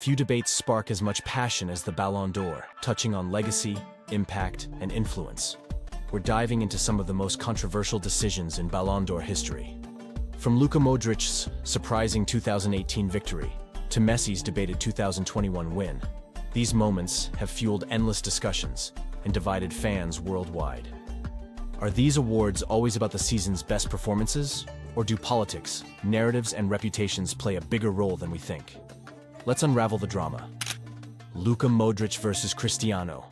Few debates spark as much passion as the Ballon d'Or, touching on legacy, impact, and influence. We're diving into some of the most controversial decisions in Ballon d'Or history. From Luka Modric's surprising 2018 victory to Messi's debated 2021 win, these moments have fueled endless discussions and divided fans worldwide. Are these awards always about the season's best performances, or do politics, narratives, and reputations play a bigger role than we think? Let's unravel the drama. Luka Modric versus Cristiano.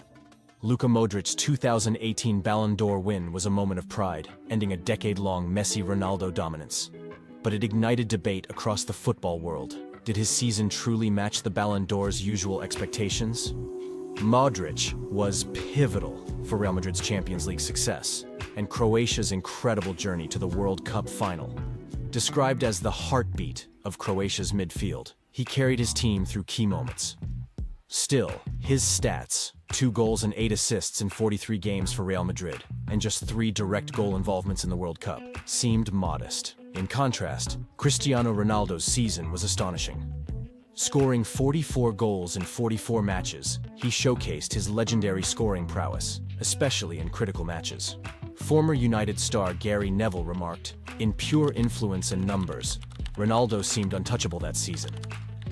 Luka Modric's 2018 Ballon d'Or win was a moment of pride, ending a decade-long Messi-Ronaldo dominance. But it ignited debate across the football world. Did his season truly match the Ballon d'Or's usual expectations? Modric was pivotal for Real Madrid's Champions League success and Croatia's incredible journey to the World Cup final. Described as the heartbeat of Croatia's midfield, he carried his team through key moments. Still, his stats, 2 goals and 8 assists in 43 games for Real Madrid, and just 3 direct goal involvements in the World Cup, seemed modest. In contrast, Cristiano Ronaldo's season was astonishing. Scoring 44 goals in 44 matches, he showcased his legendary scoring prowess, especially in critical matches. Former United star Gary Neville remarked, "In pure influence and numbers, Ronaldo seemed untouchable that season."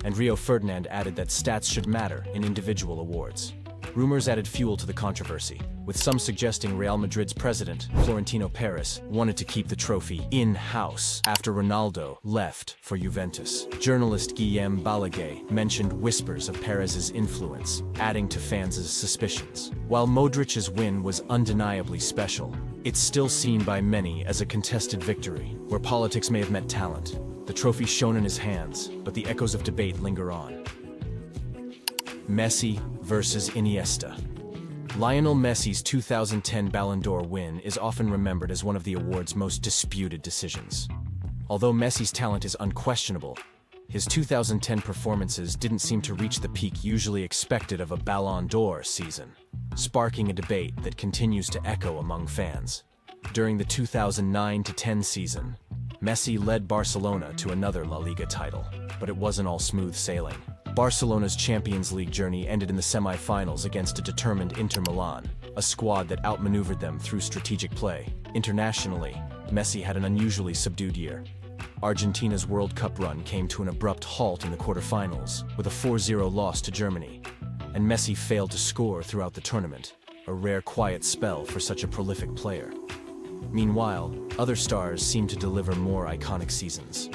And Rio Ferdinand added that stats should matter in individual awards. Rumors added fuel to the controversy, with some suggesting Real Madrid's president, Florentino Perez, wanted to keep the trophy in-house after Ronaldo left for Juventus. Journalist Guillem Balaguer mentioned whispers of Perez's influence, adding to fans' suspicions. While Modric's win was undeniably special, it's still seen by many as a contested victory, where politics may have met talent. The trophy shone in his hands, but the echoes of debate linger on. Messi versus Iniesta. Lionel Messi's 2010 Ballon d'Or win is often remembered as one of the award's most disputed decisions. Although Messi's talent is unquestionable, his 2010 performances didn't seem to reach the peak usually expected of a Ballon d'Or season, sparking a debate that continues to echo among fans. During the 2009-10 season, Messi led Barcelona to another La Liga title, but it wasn't all smooth sailing. Barcelona's Champions League journey ended in the semi-finals against a determined Inter Milan, a squad that outmaneuvered them through strategic play. Internationally, Messi had an unusually subdued year. Argentina's World Cup run came to an abrupt halt in the quarterfinals, with a 4-0 loss to Germany, and Messi failed to score throughout the tournament, a rare quiet spell for such a prolific player. Meanwhile, other stars seemed to deliver more iconic seasons.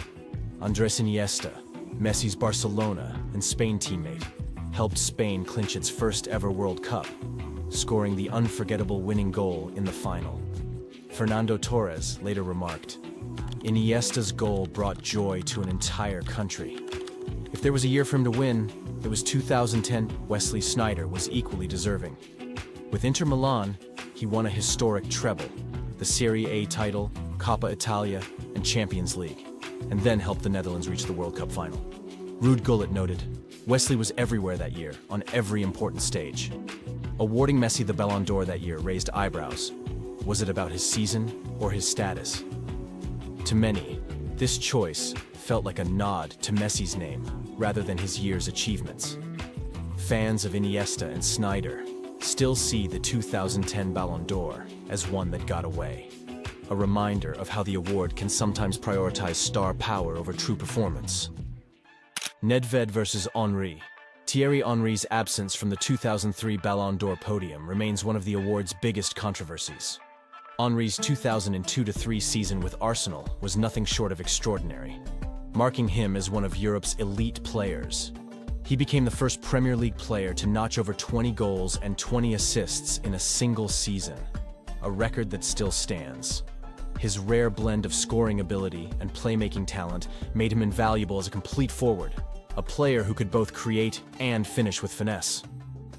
Andrés Iniesta, Messi's Barcelona and Spain teammate, helped Spain clinch its first ever World Cup, scoring the unforgettable winning goal in the final. Fernando Torres later remarked, "Iniesta's goal brought joy to an entire country. If there was a year for him to win, it was 2010. Wesley Sneijder was equally deserving. With Inter Milan, he won a historic treble, the Serie A title, Coppa Italia, and Champions League, and then helped the Netherlands reach the World Cup final." Ruud Gullit noted, "Wesley was everywhere that year, on every important stage." Awarding Messi the Ballon d'Or that year raised eyebrows. Was it about his season or his status? To many, this choice felt like a nod to Messi's name rather than his year's achievements. Fans of Iniesta and Sneijder still see the 2010 Ballon d'Or as one that got away. A reminder of how the award can sometimes prioritize star power over true performance. Nedved versus Henry. Thierry Henry's absence from the 2003 Ballon d'Or podium remains one of the award's biggest controversies. Henry's 2002-03 season with Arsenal was nothing short of extraordinary, marking him as one of Europe's elite players. He became the first Premier League player to notch over 20 goals and 20 assists in a single season, a record that still stands. His rare blend of scoring ability and playmaking talent made him invaluable as a complete forward, a player who could both create and finish with finesse.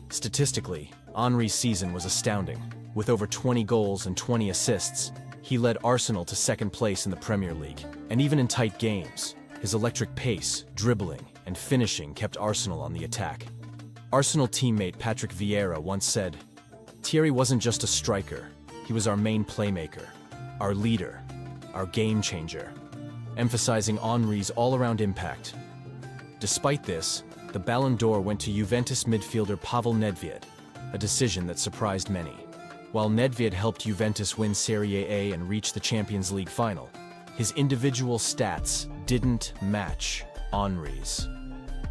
Statistically, Henry's season was astounding. With over 20 goals and 20 assists, he led Arsenal to second place in the Premier League. And even in tight games, his electric pace, dribbling, and finishing kept Arsenal on the attack. Arsenal teammate Patrick Vieira once said, "Thierry wasn't just a striker, he was our main playmaker, our leader, our game changer," emphasizing Henry's all-around impact. Despite this, the Ballon d'Or went to Juventus midfielder Pavel Nedved, a decision that surprised many. While Nedved helped Juventus win Serie A and reach the Champions League final, his individual stats didn't match Henry's.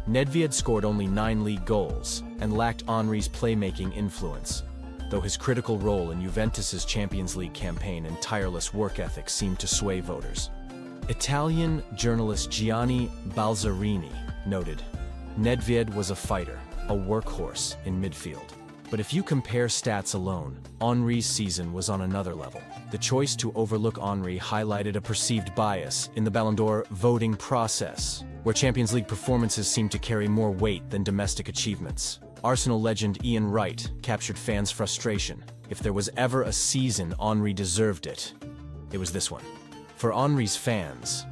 Nedved scored only 9 league goals and lacked Henry's playmaking influence, though his critical role in Juventus's Champions League campaign and tireless work ethic seemed to sway voters. Italian journalist Gianni Balzarini noted, "Nedved was a fighter, a workhorse in midfield. But if you compare stats alone, Henry's season was on another level." The choice to overlook Henry highlighted a perceived bias in the Ballon d'Or voting process, where Champions League performances seemed to carry more weight than domestic achievements. Arsenal legend Ian Wright captured fans' frustration. If there was ever a season Henry deserved it, it was this one. For Henry's fans,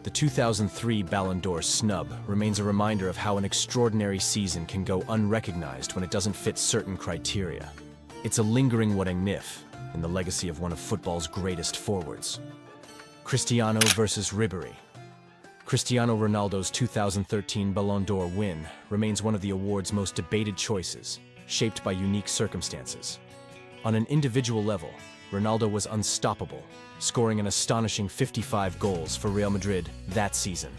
the 2003 Ballon d'Or snub remains a reminder of how an extraordinary season can go unrecognized when it doesn't fit certain criteria. It's a lingering what if in the legacy of one of football's greatest forwards. Cristiano versus Ribéry. Cristiano Ronaldo's 2013 Ballon d'Or win remains one of the award's most debated choices, shaped by unique circumstances. On an individual level, Ronaldo was unstoppable, scoring an astonishing 55 goals for Real Madrid that season.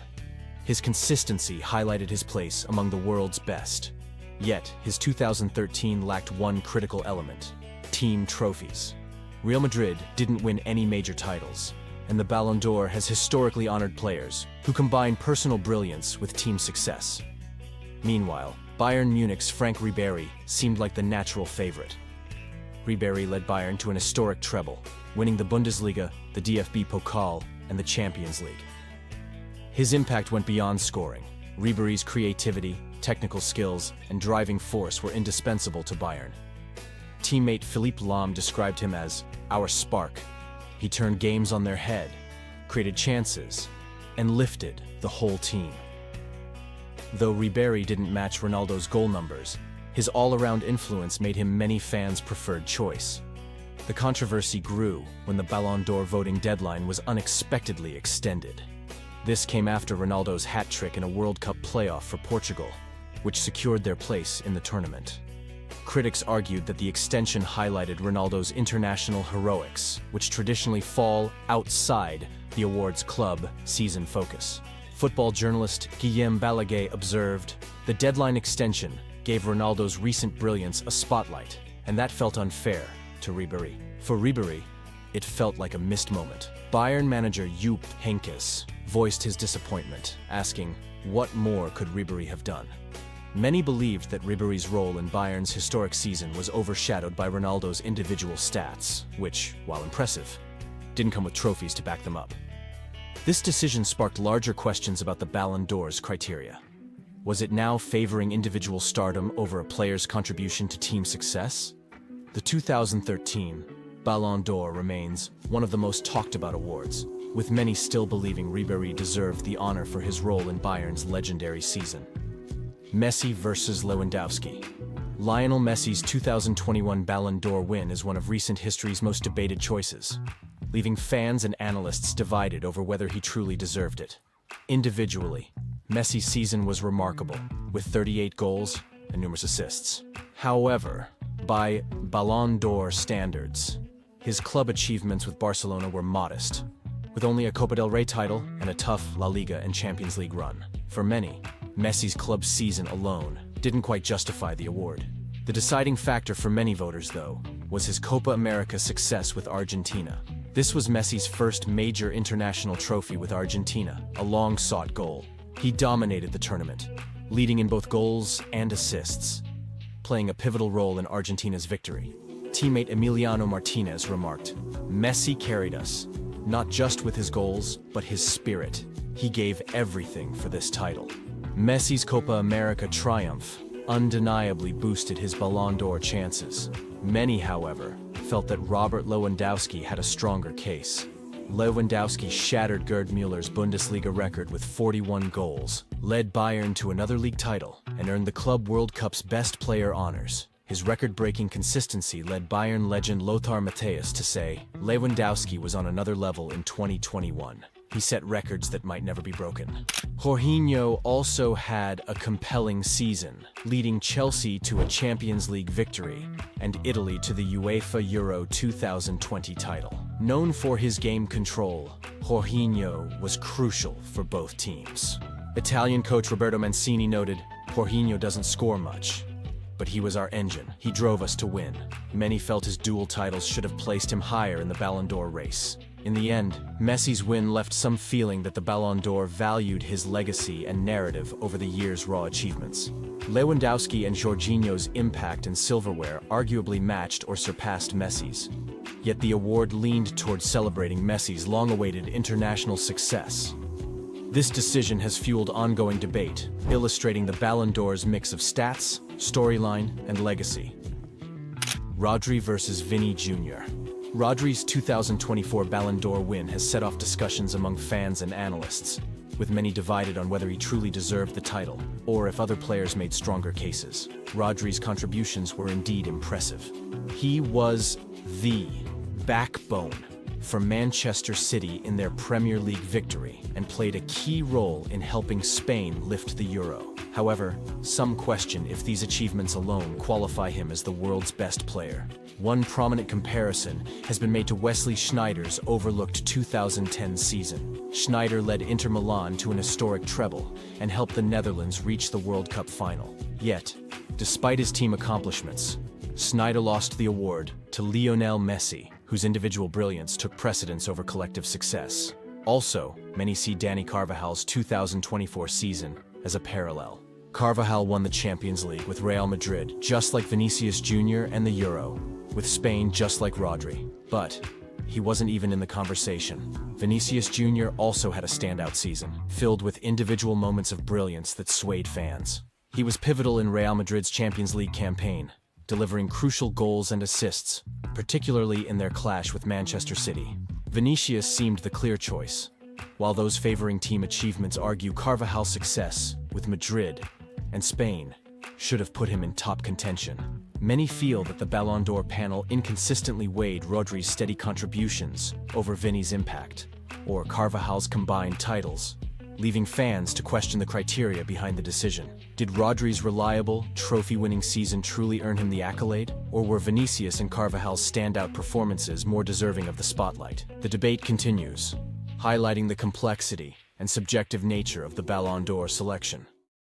His consistency highlighted his place among the world's best. Yet, his 2013 lacked one critical element: team trophies. Real Madrid didn't win any major titles, and the Ballon d'Or has historically honored players who combine personal brilliance with team success. Meanwhile, Bayern Munich's Frank Ribéry seemed like the natural favorite. Ribéry led Bayern to an historic treble, winning the Bundesliga, the DFB Pokal, and the Champions League. His impact went beyond scoring. Ribéry's creativity, technical skills, and driving force were indispensable to Bayern. Teammate Philippe Lahm described him as "our spark." He turned games on their head, created chances, and lifted the whole team. Though Ribéry didn't match Ronaldo's goal numbers, his all-around influence made him many fans' preferred choice. The controversy grew when the Ballon d'Or voting deadline was unexpectedly extended. This came after Ronaldo's hat trick in a World Cup playoff for Portugal, which secured their place in the tournament. Critics argued that the extension highlighted Ronaldo's international heroics, which traditionally fall outside the award's club season focus. Football journalist Guillaume Balaguer observed, "The deadline extension gave Ronaldo's recent brilliance a spotlight, and that felt unfair to Ribéry." For Ribéry, it felt like a missed moment. Bayern manager Jupp Heynckes voiced his disappointment, asking, what more could Ribéry have done? Many believed that Ribéry's role in Bayern's historic season was overshadowed by Ronaldo's individual stats, which, while impressive, didn't come with trophies to back them up. This decision sparked larger questions about the Ballon d'Or's criteria. Was it now favoring individual stardom over a player's contribution to team success? The 2013 Ballon d'Or remains one of the most talked about awards, with many still believing Ribéry deserved the honor for his role in Bayern's legendary season. Messi versus Lewandowski. Lionel Messi's 2021 Ballon d'Or win is one of recent history's most debated choices, leaving fans and analysts divided over whether he truly deserved it. Individually, Messi's season was remarkable, with 38 goals and numerous assists. However, by Ballon d'Or standards, his club achievements with Barcelona were modest, with only a Copa del Rey title and a tough La Liga and Champions League run. For many, Messi's club season alone didn't quite justify the award. The deciding factor for many voters, though, was his Copa America success with Argentina. This was Messi's first major international trophy with Argentina, a long-sought goal. He dominated the tournament, leading in both goals and assists, playing a pivotal role in Argentina's victory. Teammate Emiliano Martinez remarked, "Messi carried us, not just with his goals, but his spirit. He gave everything for this title." Messi's Copa America triumph undeniably boosted his Ballon d'Or chances. Many, however, felt that Robert Lewandowski had a stronger case. Lewandowski shattered Gerd Muller's Bundesliga record with 41 goals, led Bayern to another league title, and earned the Club World Cup's Best Player honors. His record-breaking consistency led Bayern legend Lothar Matthäus to say, "Lewandowski was on another level in 2021." he set records that might never be broken. Jorginho also had a compelling season, leading Chelsea to a Champions League victory and Italy to the UEFA Euro 2020 title. Known for his game control, Jorginho was crucial for both teams. Italian coach Roberto Mancini noted, "Jorginho doesn't score much, but he was our engine. He drove us to win." Many felt his dual titles should have placed him higher in the Ballon d'Or race. In the end, Messi's win left some feeling that the Ballon d'Or valued his legacy and narrative over the year's raw achievements. Lewandowski and Jorginho's impact and silverware arguably matched or surpassed Messi's. Yet the award leaned toward celebrating Messi's long-awaited international success. This decision has fueled ongoing debate, illustrating the Ballon d'Or's mix of stats, storyline, and legacy. Rodri versus Vini Jr. Rodri's 2024 Ballon d'Or win has set off discussions among fans and analysts, with many divided on whether he truly deserved the title, or if other players made stronger cases. Rodri's contributions were indeed impressive. He was the backbone for Manchester City in their Premier League victory and played a key role in helping Spain lift the Euro. However, some question if these achievements alone qualify him as the world's best player. One prominent comparison has been made to Wesley Sneijder's overlooked 2010 season. Sneijder led Inter Milan to an historic treble and helped the Netherlands reach the World Cup final. Yet, despite his team accomplishments, Sneijder lost the award to Lionel Messi, whose individual brilliance took precedence over collective success. Also, many see Dani Carvajal's 2024 season as a parallel. Carvajal won the Champions League with Real Madrid, just like Vinicius Jr., and the Euro, with Spain just like Rodri. But he wasn't even in the conversation. Vinicius Jr. also had a standout season, filled with individual moments of brilliance that swayed fans. He was pivotal in Real Madrid's Champions League campaign, delivering crucial goals and assists, particularly in their clash with Manchester City. Vinicius seemed the clear choice, while those favoring team achievements argue Carvajal's success with Madrid and Spain should have put him in top contention. Many feel that the Ballon d'Or panel inconsistently weighed Rodri's steady contributions over Vini's impact, or Carvajal's combined titles, leaving fans to question the criteria behind the decision. Did Rodri's reliable, trophy-winning season truly earn him the accolade, or were Vinicius and Carvajal's standout performances more deserving of the spotlight? The debate continues, highlighting the complexity and subjective nature of the Ballon d'Or selection.